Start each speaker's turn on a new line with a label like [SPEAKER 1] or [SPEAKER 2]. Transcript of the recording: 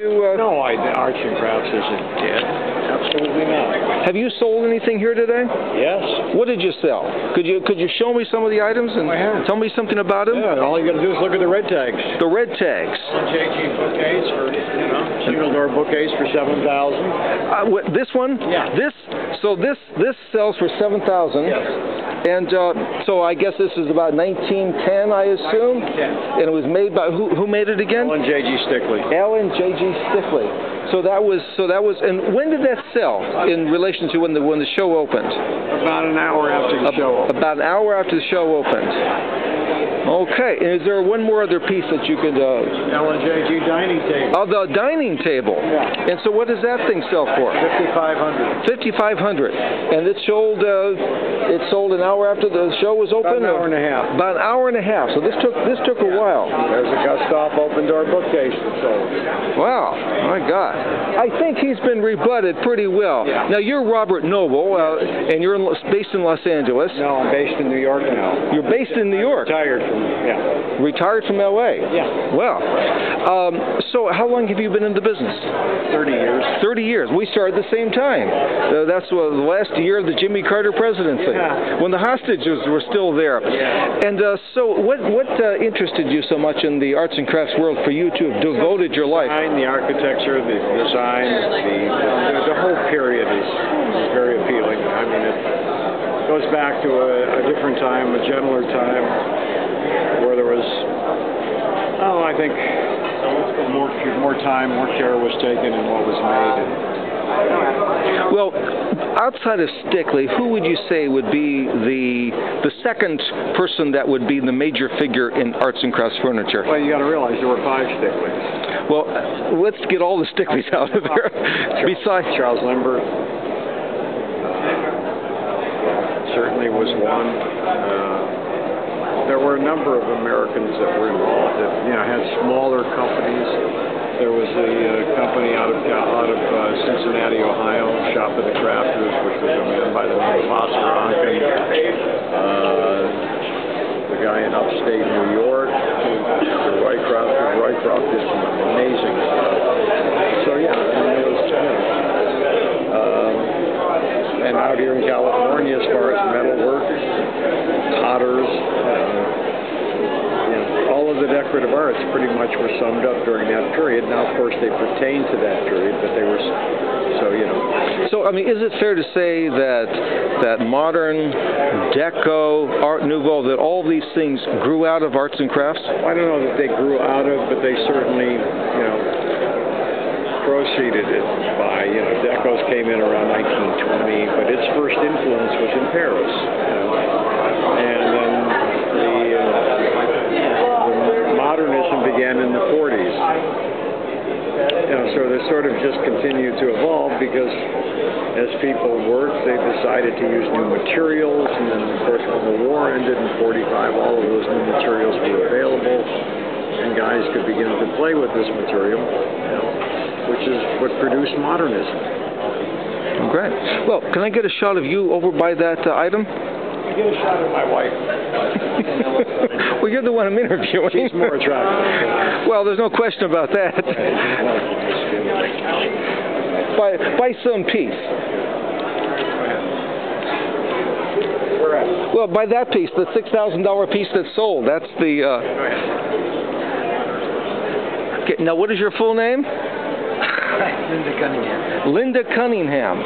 [SPEAKER 1] No, Arts and Crafts isn't dead. Absolutely not.
[SPEAKER 2] Have you sold anything here today?
[SPEAKER 1] Yes.
[SPEAKER 2] What did you sell? Could you show me some of the items and tell me something about them?
[SPEAKER 1] Yeah, all you got to do is look at the red tags.
[SPEAKER 2] The red tags.
[SPEAKER 1] JG bookcase for, single door bookcase for $7,000.
[SPEAKER 2] This one?
[SPEAKER 1] Yeah.
[SPEAKER 2] This sells for $7,000.
[SPEAKER 1] Yes.
[SPEAKER 2] And so I guess this is about 1910, I assume.
[SPEAKER 1] 1910.
[SPEAKER 2] And it was made by who made it again?
[SPEAKER 1] Alan J.G. Stickley.
[SPEAKER 2] Alan J.G. Stickley. So that was. And when did that sell in relation to when the show opened?
[SPEAKER 1] About an hour after the show opened.
[SPEAKER 2] About an hour after the show opened. Okay. And is there one more other piece that you could?
[SPEAKER 1] Alan J.G. dining table.
[SPEAKER 2] Oh, the dining table.
[SPEAKER 1] Yeah.
[SPEAKER 2] And so what does that thing sell for?
[SPEAKER 1] $5,500.
[SPEAKER 2] $5,500. And it sold. It sold an hour after the show was open.
[SPEAKER 1] About an hour and a half.
[SPEAKER 2] About an hour and a half. So this took a while.
[SPEAKER 1] There's a Gustav open door bookcase that sold.
[SPEAKER 2] Wow. My God. I think he's been rebutted pretty well.
[SPEAKER 1] Yeah.
[SPEAKER 2] Now, you're Robert Noble, and you're based in Los Angeles.
[SPEAKER 1] No, I'm based in New York now.
[SPEAKER 2] You're based in New York.
[SPEAKER 1] Retired from
[SPEAKER 2] L.A.
[SPEAKER 1] Yeah.
[SPEAKER 2] Well, so how long have you been in the business?
[SPEAKER 1] 30 years.
[SPEAKER 2] 30 years. We started at the same time. That's the last year of the Jimmy Carter presidency, when the hostages were still there.
[SPEAKER 1] Yeah.
[SPEAKER 2] And so what interested you so much in the arts and crafts world for you to have devoted your life?
[SPEAKER 1] The architecture, the design, the whole period is very appealing. I mean, it goes back to a different time, a gentler time, where there was, I think more time, more care was taken in what was made.
[SPEAKER 2] Well, outside of Stickley, who would you say would be the second person that would be the major figure in arts and crafts furniture?
[SPEAKER 1] Well, you got to realize there were 5 Stickleys.
[SPEAKER 2] Well, let's get all the Stickleys out of there. Besides
[SPEAKER 1] Charles Lindbergh certainly was one. There were a number of Americans that were involved that had smaller companies. There was a company out of Cincinnati, Ohio, Shop of the Crafters, which was a man by the name of Oscar Anken. The guy in upstate New York, the Roycroft did some amazing stuff. So yeah, it was, and out here in California, as far as metalwork, potters, all of the decorative arts pretty much were summed up during that period. Now, of course, they pertain to that period, but they were, So, I mean, is it fair to say that modern, Deco, Art Nouveau, that all these things grew out of arts and crafts? I don't know that they grew out of, but they certainly, proceeded it by, Deco's came in around 1920, but its first influence was in Paris, and then the modernism began in the 40s. So they sort of just continued to evolve because as people worked, they decided to use new materials, and then, of course, when the war ended in 45, all of those new materials were available, and guys could begin to play with this material, which is what produced modernism.
[SPEAKER 2] Great. Well, can I get a shot of you over by that item?
[SPEAKER 1] Get a shot of my wife.
[SPEAKER 2] Well, you're the one I'm interviewing.
[SPEAKER 1] She's more attractive.
[SPEAKER 2] Well, there's no question about that. Buy some piece.
[SPEAKER 1] Where at?
[SPEAKER 2] Well, buy that piece, the $6,000 piece that's sold. That's the. Okay, now, what is your full name?
[SPEAKER 1] Linda Cunningham.
[SPEAKER 2] Linda Cunningham.